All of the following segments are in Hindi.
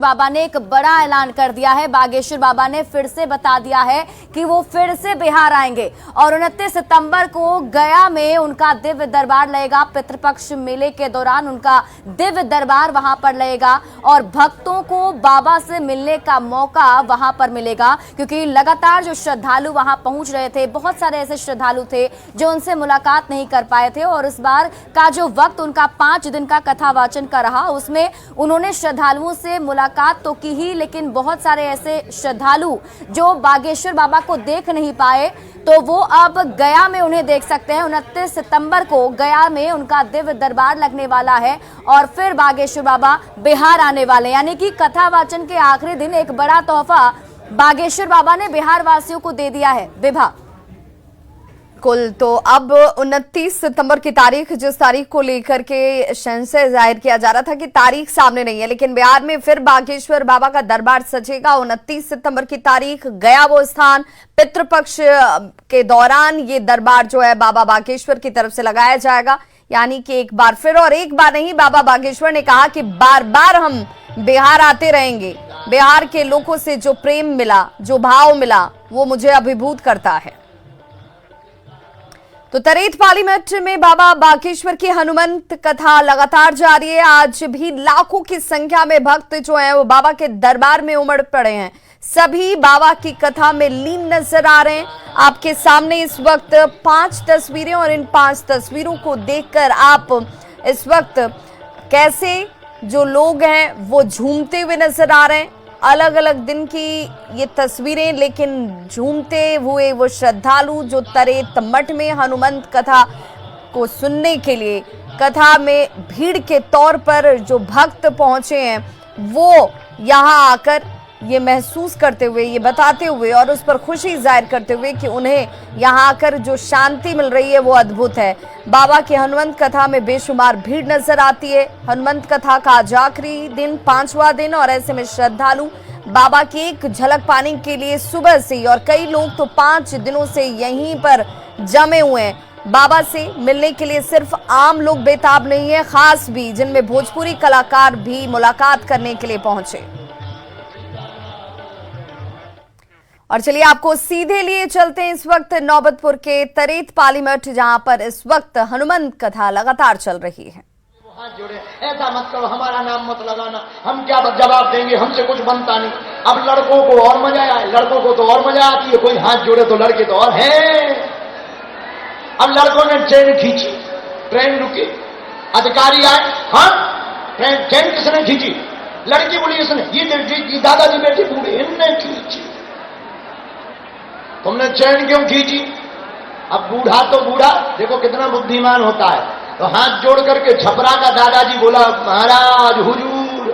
बाबा ने एक बड़ा ऐलान कर दिया है। बागेश्वर बाबा ने फिर से बता दिया है कि वो फिर से बिहार आएंगे और 29 सितंबर को गया में उनका दिव्य दरबार लगेगा। पितृपक्ष मेले के दौरान उनका दिव्य दरबार वहां पर लगेगा और भक्तों को बाबा से मिलने का मौका वहां पर मिलेगा, क्योंकि लगातार जो श्रद्धालु वहां पहुंच रहे थे, बहुत सारे ऐसे श्रद्धालु थे जो उनसे मुलाकात नहीं कर पाए थे और इस बार का जो वक्त उनका 5 दिन का कथा वाचन का रहा, उसमें उन्होंने श्रद्धालुओं से मुलाकात तो की ही, लेकिन बहुत सारे ऐसे श्रद्धालु जो बागेश्वर बाबा को देख नहीं पाए तो वो अब गया में उन्हें देख सकते हैं। 29 सितंबर को गया में उनका दिव्य दरबार लगने वाला है और फिर बागेश्वर बाबा बिहार आने वाले, यानी कि कथा वाचन के आखिरी दिन एक बड़ा तोहफा बागेश्वर बाबा ने बिहार वासियों को दे दिया है। विभा कुल तो अब 29 सितंबर की तारीख, जिस तारीख को लेकर के संशय जाहिर किया जा रहा था कि तारीख सामने नहीं है, लेकिन बिहार में फिर बागेश्वर बाबा का दरबार सजेगा। 29 सितंबर की तारीख, गया वो स्थान, पितृपक्ष के दौरान ये दरबार जो है बाबा बागेश्वर की तरफ से लगाया जाएगा। यानी कि एक बार फिर, और एक बार नहीं, बाबा बागेश्वर ने कहा कि बार बार हम बिहार आते रहेंगे। बिहार के लोगों से जो प्रेम मिला, जो भाव मिला, वो मुझे अभिभूत करता है। तो तरेत पालीमठ में बाबा बागेश्वर की हनुमंत कथा लगातार जारी है। आज भी लाखों की संख्या में भक्त जो हैं वो बाबा के दरबार में उमड़ पड़े हैं। सभी बाबा की कथा में लीन नजर आ रहे हैं। आपके सामने इस वक्त 5 तस्वीरें, और इन 5 तस्वीरों को देखकर आप इस वक्त कैसे जो लोग हैं वो झूमते हुए नजर आ रहे हैं। अलग अलग दिन की ये तस्वीरें, लेकिन झूमते हुए वो श्रद्धालु जो तरेत मठ में हनुमंत कथा को सुनने के लिए, कथा में भीड़ के तौर पर जो भक्त पहुंचे हैं, वो यहाँ आकर ये महसूस करते हुए, ये बताते हुए और उस पर खुशी जाहिर करते हुए कि उन्हें यहाँ आकर जो शांति मिल रही है वो अद्भुत है। बाबा की हनुमंत कथा में बेशुमार भीड़ नजर आती है। हनुमंत कथा का आज आखिरी दिन, 5वां दिन, और ऐसे में श्रद्धालु बाबा की एक झलक पाने के लिए सुबह से ही, और कई लोग तो 5 दिनों से यहीं पर जमे हुए हैं। बाबा से मिलने के लिए सिर्फ आम लोग बेताब नहीं है, खास भी, जिनमें भोजपुरी कलाकार भी मुलाकात करने के लिए पहुंचे। और चलिए आपको सीधे लिए चलते हैं इस वक्त नौबतपुर के तरेत पालीमठ, जहां पर इस वक्त हनुमंत कथा लगातार चल रही है। हाथ जोड़े, ऐसा मत करो, हमारा नाम मत लगाना, हम क्या जवाब देंगे, हमसे कुछ बनता नहीं। अब लड़कों को और मजा आए, लड़कों को तो और मजा आती है, कोई हाथ जोड़े तो लड़के तो और हैं। अब लड़कों ने ट्रेन खींची, ट्रेन रुकी, अधिकारी आए, हाँ ट्रेन किसने खींची? लड़की बोली इसने, ये दादाजी बेटी बूढ़े, इनने खींची। तुमने चैन क्यों खींची? अब बूढ़ा तो बूढ़ा, देखो कितना बुद्धिमान होता है, तो हाथ जोड़ करके छपरा का दादाजी बोला, महाराज हुजूर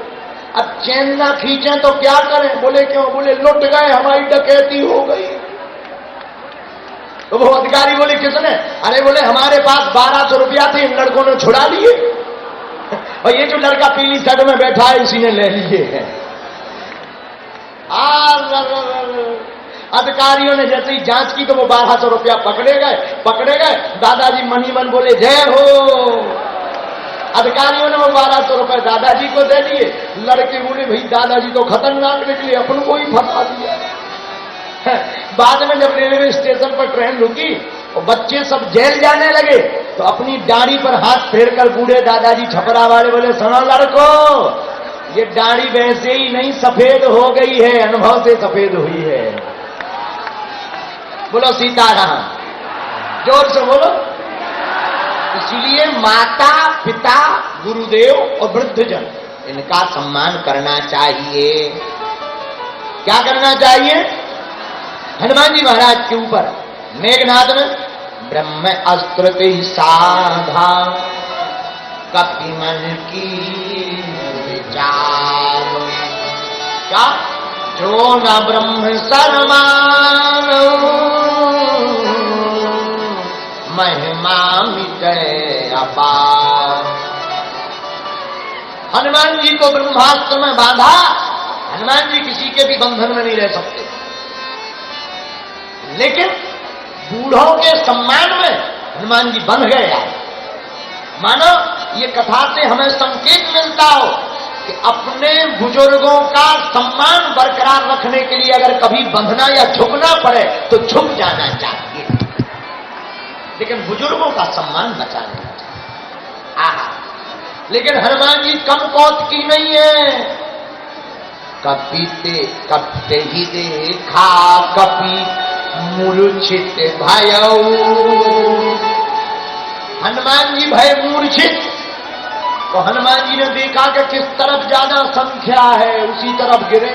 अब चैन ना खींचे तो क्या करें? बोले क्यों? बोले लुट गए, हमारी डकैती हो गई। तो वो अधिकारी बोले किसने? अरे बोले हमारे पास 1200 रुपया थे, इन लड़कों ने छुड़ा लिए और ये जो लड़का पीली शर्ट में बैठा है इसी ने ले लिए हैं। अधिकारियों ने जैसे ही जांच की तो वो 1200 रुपया पकड़े गए। दादाजी मनी मन बोले जय हो। अधिकारियों ने वो 1200 रुपए दादाजी को दे दिए। लड़के बोले भाई दादाजी तो खतरनाक निकले, अपन को ही फंसा दिया। बाद में जब रेलवे स्टेशन पर ट्रेन रुकी और बच्चे सब जेल जाने लगे तो अपनी दाढ़ी पर हाथ फेर कर बूढ़े दादाजी छपरा वाले बोले, सुनो लड़को, ये दाढ़ी वैसे ही नहीं सफेद हो गई है, अनुभव से सफेद हुई है। बोलो सीताराम, जोर से बोलो। इसलिए माता पिता गुरुदेव और वृद्धजन, इनका सम्मान करना चाहिए। क्या करना चाहिए? हनुमान जी महाराज के ऊपर मेघनाद में ब्रह्म अस्त्र साधा कपि मन की विचार, क्या जो न ब्रह्म सन्मान महिमा मिटे अपार। हनुमान जी को ब्रह्मास्त्र में बांधा, हनुमान जी किसी के भी बंधन में नहीं रह सकते, लेकिन बूढ़ों के सम्मान में हनुमान जी बंध गए। मानो ये कथा से हमें संकेत मिलता हो कि अपने बुजुर्गों का सम्मान बरकरार रखने के लिए अगर कभी बंधना या झुकना पड़े तो झुक जाना चाहिए, लेकिन बुजुर्गों का सम्मान बचाना चाहिए। आहा, लेकिन हनुमान जी कम कौत की नहीं है। कपते ही देखा कपि मूर्छित भयऊ। हनुमान जी भय मूर्छित। तो हनुमान जी ने देखा कि किस तरफ ज्यादा संख्या है उसी तरफ गिरे।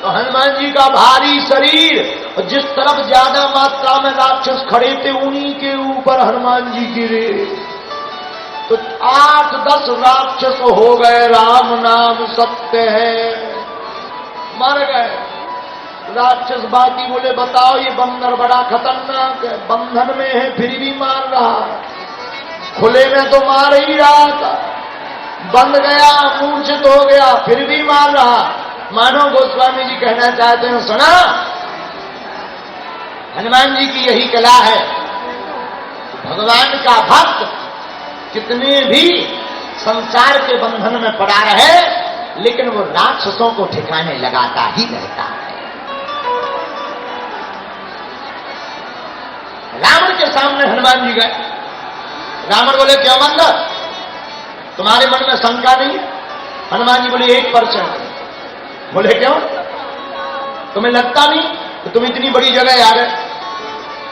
तो हनुमान जी का भारी शरीर और जिस तरफ ज्यादा मात्रा में राक्षस खड़े थे उन्हीं के ऊपर हनुमान जी गिरे। तो 8-10 राक्षस हो गए। राम नाम सत्य है, मर गए राक्षस। बाकी बोले बताओ ये बंदर बड़ा खतरनाक है, बंधन में है फिर भी मार रहा है, खुले में तो मार ही रहा था, बंद गया मूर्छित हो गया फिर भी मार रहा। मानो गोस्वामी जी कहना चाहते हैं, सुना हनुमान जी की यही कला है। भगवान का भक्त कितने भी संसार के बंधन में पड़ा रहे लेकिन वो राक्षसों को ठिकाने लगाता ही रहता है। रावण के सामने हनुमान जी गए। रावण बोले क्यों बंदर, तुम्हारे मन में शंका नहीं? हनुमान जी बोले 1%। बोले क्यों, तुम्हें लगता नहीं कि तुम इतनी बड़ी जगह आ गए?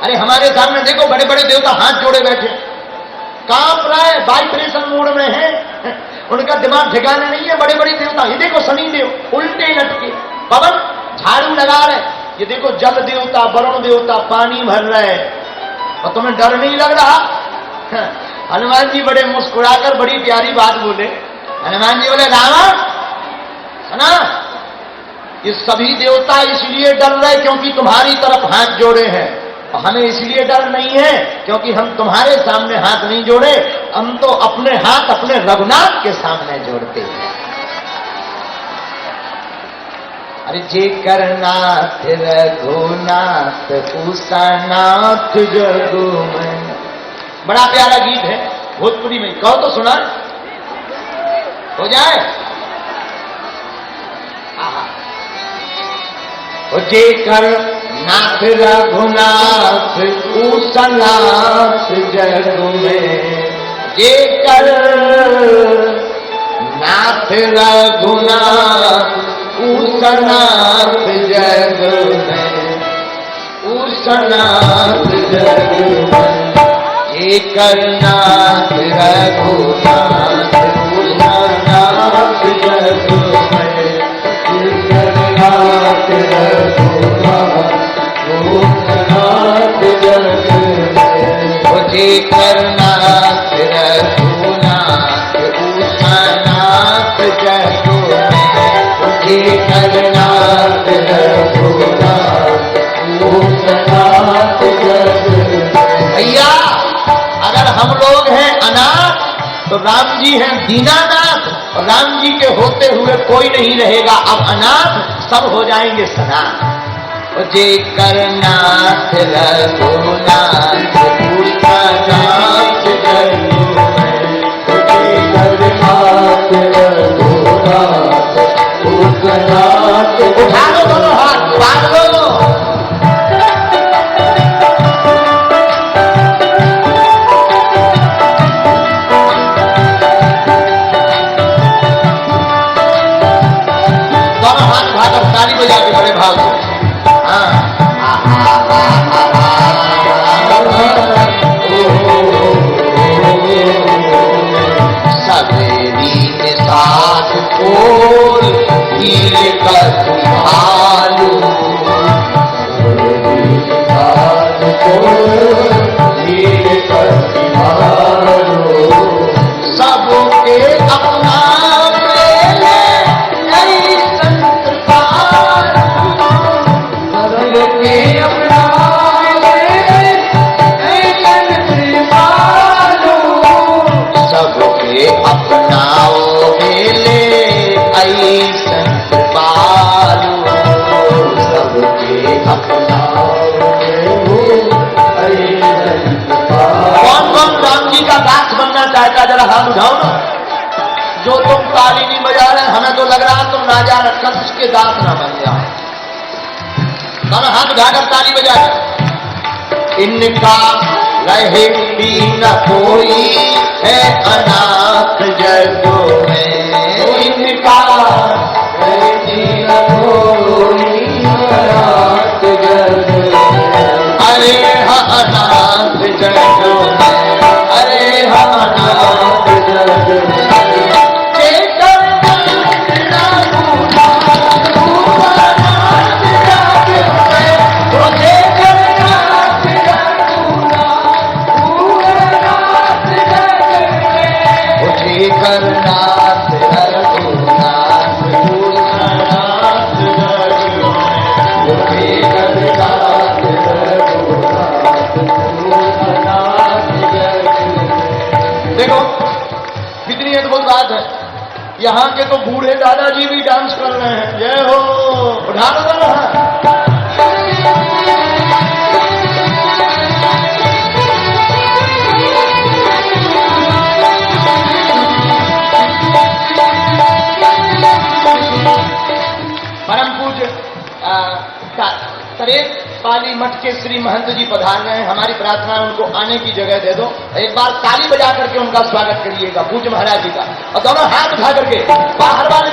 अरे हमारे सामने देखो बड़े बड़े देवता हाथ जोड़े बैठे, कांप रहा है, वाइब्रेशन मोड में है, उनका दिमाग ठिकाने नहीं है। बड़े बड़े देवता, ये देखो शनि देव उल्टे लटके, पवन झाड़ू लगा रहे, ये देखो जल देवता वरुण देवता पानी भर रहे, और तुम्हें डर नहीं लग रहा? हनुमान जी बड़े मुस्कुराकर बड़ी प्यारी बात बोले। हनुमान जी बोले रावण सुना, ये सभी देवता इसलिए डर रहे क्योंकि तुम्हारी तरफ हाथ जोड़े हैं, और हमें इसलिए डर नहीं है क्योंकि हम तुम्हारे सामने हाथ नहीं जोड़े, हम तो अपने हाथ अपने रघुनाथ के सामने जोड़ते हैं। अरे जे करनाथ रघुनाथ उषानाथ जगो में, बड़ा प्यारा गीत है भोजपुरी में, कहो तो सुना हो जाए। जे कर नाथ रघुनाथ उषानाथ जगो में, जे कर नाथ रघुनाथ उषानाथ जगो में, उषानाथ जगो में, जे कर नाथ रघुनाथ उषानाथ जगो में, जे कर नाथ रघुनाथ उषानाथ जगो में, जे कर नाथ रघुनाथ उषानाथ जगो में, जे कर नाथ रघुनाथ उषानाथ जगो में। भैया अगर हम लोग हैं अनाथ तो राम जी हैं दीनानाथ, और राम जी के होते हुए कोई नहीं रहेगा, अब अनाथ सब हो जाएंगे सनाथ। जे करनाथ रघुनाथ उषानाथ जगो में, जे करनाथ रघुनाथ उषानाथ। उठा लो दोनों हाथ, बांध लो। ताली बजा के बड़े भाव से, सवेरी के साथ कोल हीर का भालू, राजा रखल उसके दास ना बन जाओ। दोनों हाथ उठाकर ताली बजाकर। इनका रहे भी न कोई है अनाथ जगों में, इनका रहे भी न कोई अनाथ जगों में, अरे हाँ अनाथ जगों में, अरे हाँ अनाथ जगों में। देखो कितनी अद्भुत बात है, यहाँ के तो बूढ़े दादाजी भी डांस कर रहे हैं। जय हो, उठा लो परम पूज्य तरेत पाली मठ के श्री महंत जी पधार रहे हैं। हमारी प्रार्थना है उनको आने की जगह दे दो। एक बार ताली बजा करके उनका स्वागत करिएगा पूज्य महाराज जी का, और दोनोऔर हाथ उठा करके बाहर वाले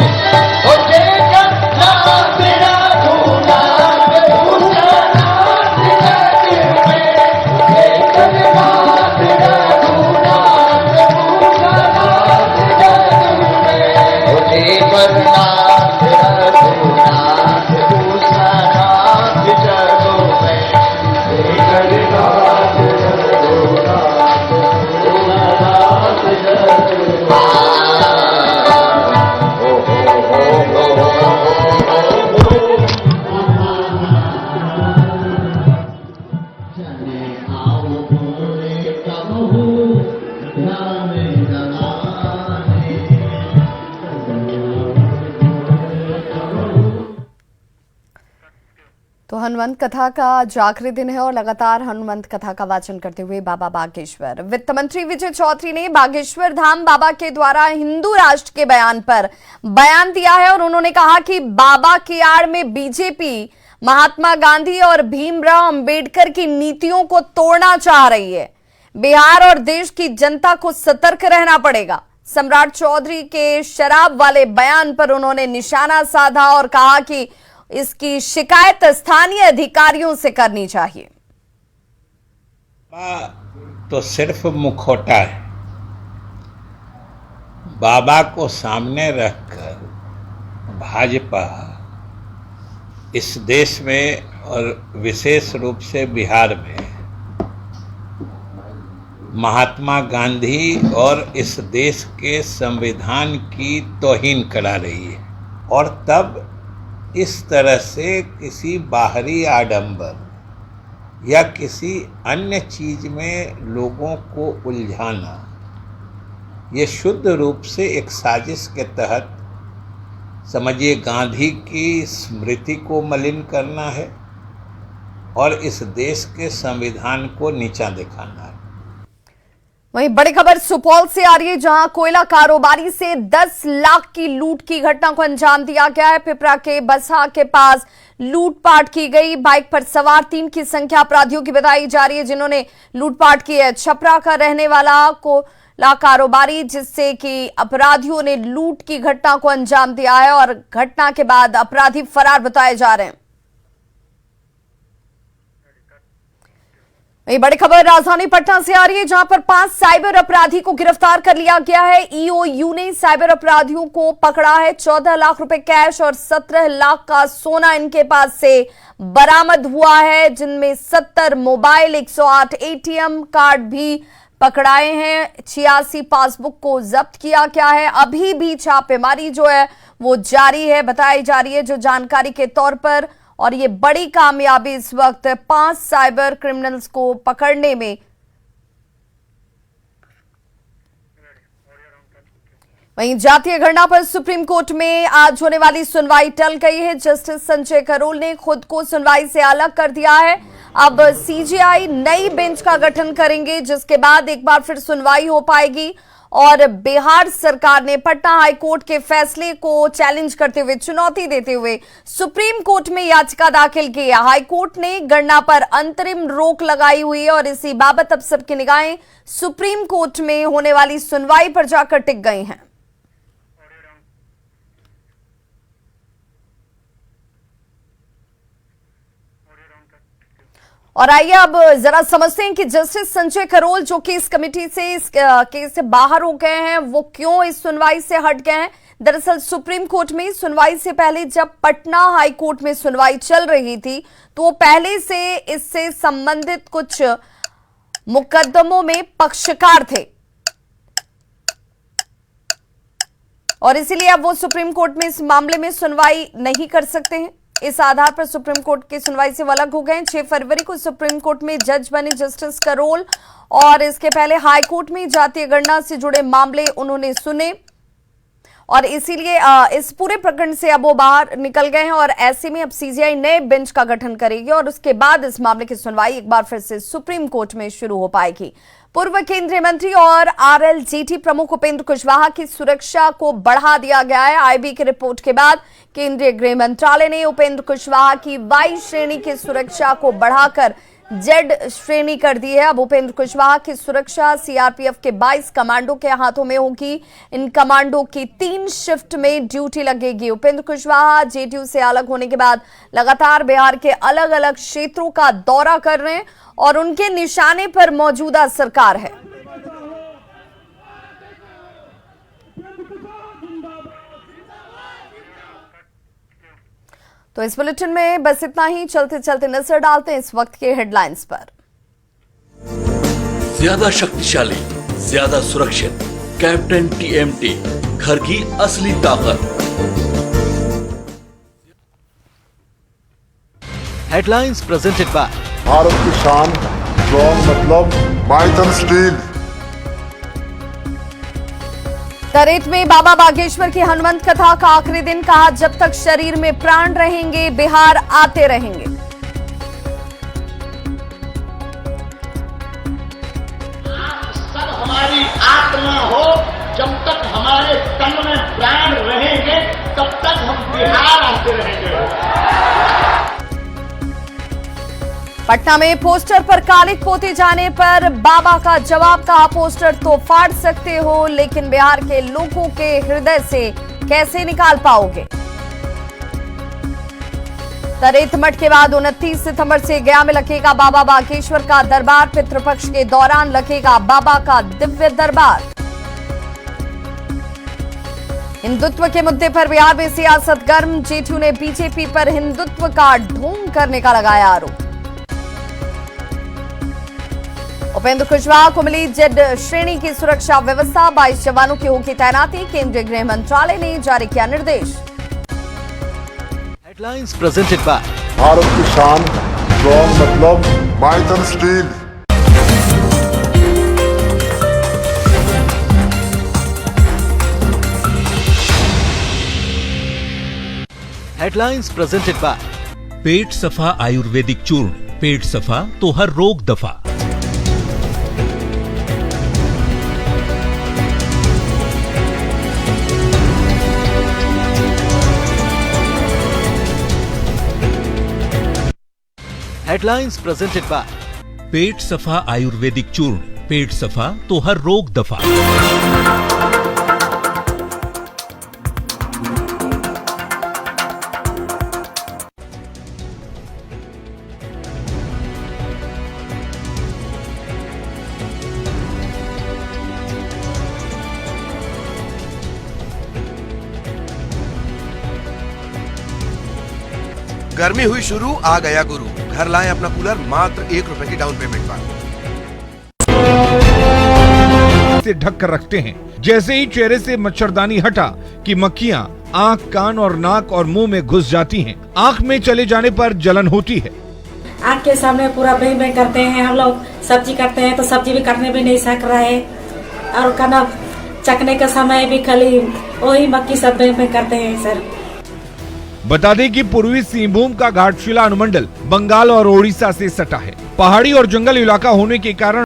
तो हनुमंत कथा का आज आखिरी दिन है और लगातार हनुमंत कथा का वाचन करते हुए बाबा बागेश्वर। वित्त मंत्री विजय चौधरी ने बागेश्वर धाम बाबा के द्वारा हिंदू राष्ट्र के बयान पर बयान दिया है और उन्होंने कहा कि बाबा की आड़ में बीजेपी महात्मा गांधी और भीमराव अंबेडकर की नीतियों को तोड़ना चाह रही है। बिहार और देश की जनता को सतर्क रहना पड़ेगा। सम्राट चौधरी के शराब वाले बयान पर उन्होंने निशाना साधा और कहा कि इसकी शिकायत स्थानीय अधिकारियों से करनी चाहिए। तो सिर्फ मुखौटा है। बाबा को सामने रखकर भाजपा इस देश में और विशेष रूप से बिहार में महात्मा गांधी और इस देश के संविधान की तौहीन करा रही है, और तब इस तरह से किसी बाहरी आडंबर या किसी अन्य चीज में लोगों को उलझाना, ये शुद्ध रूप से एक साजिश के तहत समझिए गांधी की स्मृति को मलिन करना है और इस देश के संविधान को नीचा दिखाना है। वहीं बड़ी खबर सुपौल से आ रही है, जहां कोयला कारोबारी से 10 लाख की लूट की घटना को अंजाम दिया गया है। पिपरा के बसहा के पास लूटपाट की गई। बाइक पर सवार 3 की संख्या अपराधियों की बताई जा रही है, जिन्होंने लूटपाट की है। छपरा का रहने वाला कोयला कारोबारी, जिससे कि अपराधियों ने लूट की घटना को अंजाम दिया है और घटना के बाद अपराधी फरार बताए जा रहे हैं। ये बड़ी खबर राजधानी पटना से आ रही है, जहां पर 5 साइबर अपराधी को गिरफ्तार कर लिया गया है। ईओयू ने साइबर अपराधियों को पकड़ा है। 14 लाख रुपए कैश और 17 लाख का सोना इनके पास से बरामद हुआ है, जिनमें 70 मोबाइल, 108 एटीएम कार्ड भी पकड़ाए हैं। 86 पासबुक को जब्त किया गया है। अभी भी छापेमारी जो है वो जारी है, बताई जा रही है जो जानकारी के तौर पर। और ये बड़ी कामयाबी इस वक्त 5 साइबर क्रिमिनल्स को पकड़ने में। वहीं जातीय गणना पर सुप्रीम कोर्ट में आज होने वाली सुनवाई टल गई है। जस्टिस संजय करोल ने खुद को सुनवाई से अलग कर दिया है। अब सीजेआई नई बेंच का गठन करेंगे, जिसके बाद एक बार फिर सुनवाई हो पाएगी और बिहार सरकार ने पटना हाईकोर्ट के फैसले को चैलेंज करते हुए, चुनौती देते हुए सुप्रीम कोर्ट में याचिका दाखिल की है। हाईकोर्ट ने गणना पर अंतरिम रोक लगाई हुई है और इसी बाबत अब सबकी निगाहें सुप्रीम कोर्ट में होने वाली सुनवाई पर जाकर टिक गई हैं। और आइए अब जरा समझते हैं कि जस्टिस संजय करोल जो कि इस कमेटी से, इस केस से बाहर हो गए हैं, वो क्यों इस सुनवाई से हट गए हैं। दरअसल सुप्रीम कोर्ट में सुनवाई से पहले जब पटना हाई कोर्ट में सुनवाई चल रही थी तो वो पहले से इससे संबंधित कुछ मुकदमों में पक्षकार थे और इसीलिए अब वो सुप्रीम कोर्ट में इस मामले में सुनवाई नहीं कर सकते हैं। इस आधार पर सुप्रीम कोर्ट की सुनवाई से वो अलग हो गए। 6 फरवरी को सुप्रीम कोर्ट में जज बने जस्टिस करोल और इसके पहले हाई कोर्ट में जातीय गणना से जुड़े मामले उन्होंने सुने और इसीलिए इस पूरे प्रकरण से अब वो बाहर निकल गए हैं और ऐसे में अब सीजीआई नए बेंच का गठन करेगी और उसके बाद इस मामले की सुनवाई एक बार फिर से सुप्रीम कोर्ट में शुरू हो पाएगी। पूर्व केंद्रीय मंत्री और आरएलजेडी प्रमुख उपेंद्र कुशवाहा की सुरक्षा को बढ़ा दिया गया है। आईबी की रिपोर्ट के बाद केंद्रीय गृह मंत्रालय ने उपेंद्र कुशवाहा की वाई श्रेणी की सुरक्षा को बढ़ाकर जेड श्रेणी कर दी है। अब उपेंद्र कुशवाहा की सुरक्षा सीआरपीएफ के 22 कमांडो के हाथों में होगी। इन कमांडो की 3 शिफ्ट में ड्यूटी लगेगी। उपेंद्र कुशवाहा जेडीयू से अलग होने के बाद लगातार बिहार के अलग अलग क्षेत्रों का दौरा कर रहे हैं और उनके निशाने पर मौजूदा सरकार है। तो इस बुलेटिन में बस इतना ही। चलते चलते नजर डालते हैं इस वक्त के हेडलाइंस पर। ज्यादा शक्तिशाली, ज्यादा सुरक्षित, कैप्टन टीएमटी, घर की असली ताकत। हेडलाइंस प्रेजेंटेड बाय भारत की शान, स्ट्रॉन्ग मतलब माइथन स्टील। तरेत में बाबा बागेश्वर की हनुमंत कथा का आखिरी दिन, कहा जब तक शरीर में प्राण रहेंगे बिहार आते रहेंगे। सब हमारी आत्मा हो, जब तक हमारे तन में प्राण रहेंगे तब तक हम बिहार आते रहेंगे। पटना में पोस्टर पर कालिक पोते जाने पर बाबा का जवाब, कहा पोस्टर तो फाड़ सकते हो लेकिन बिहार के लोगों के हृदय से कैसे निकाल पाओगे। तरेत मठ के बाद 29 सितंबर से गया में लगेगा बाबा बागेश्वर का दरबार। पितृपक्ष के दौरान लगेगा बाबा का दिव्य दरबार। हिंदुत्व के मुद्दे पर बिहार में सियासत गर्म, जेडीयू ने बीजेपी पर हिंदुत्व का ढोंग करने का लगाया आरोप। उपेंद्र कुशवाहा को मिली जेड श्रेणी की सुरक्षा व्यवस्था, 22 जवानों की होगी तैनाती। केंद्रीय गृह मंत्रालय ने जारी किया निर्देश। हेडलाइंस प्रेजेंटेड बाय भारत की शान, स्ट्रॉन्ग मतलब Maithan steel. Headlines presented by Pet Safa ayurvedic चूर्ण, पेट सफा तो हर रोग दफा। Headlines presented by Pet Safa ayurvedic चूर्ण, पेट सफा तो हर रोग दफा। गर्मी हुई शुरू, आ गया गुरु। घर लाएं अपना कूलर मात्र 1 रुपए की डाउन पेमेंट पर। से ढक कर रखते हैं। जैसे ही चेहरे से मच्छरदानी हटा कि मक्खियां आंख, कान और नाक और मुंह में घुस जाती हैं। आंख में चले जाने पर जलन होती है। आंख के सामने पूरा बें बें करते हैं। हम लोग सब्जी काटते हैं तो सब्जी भी काटने भी नहीं सक रहा है और खाना चखने का समय भी खाली वही मक्खी सब बें बें करते हैं सर। बता दें कि पूर्वी सिंहभूम का घाटशिला अनुमंडल बंगाल और ओडिशा से सटा है। पहाड़ी और जंगल इलाका होने के कारण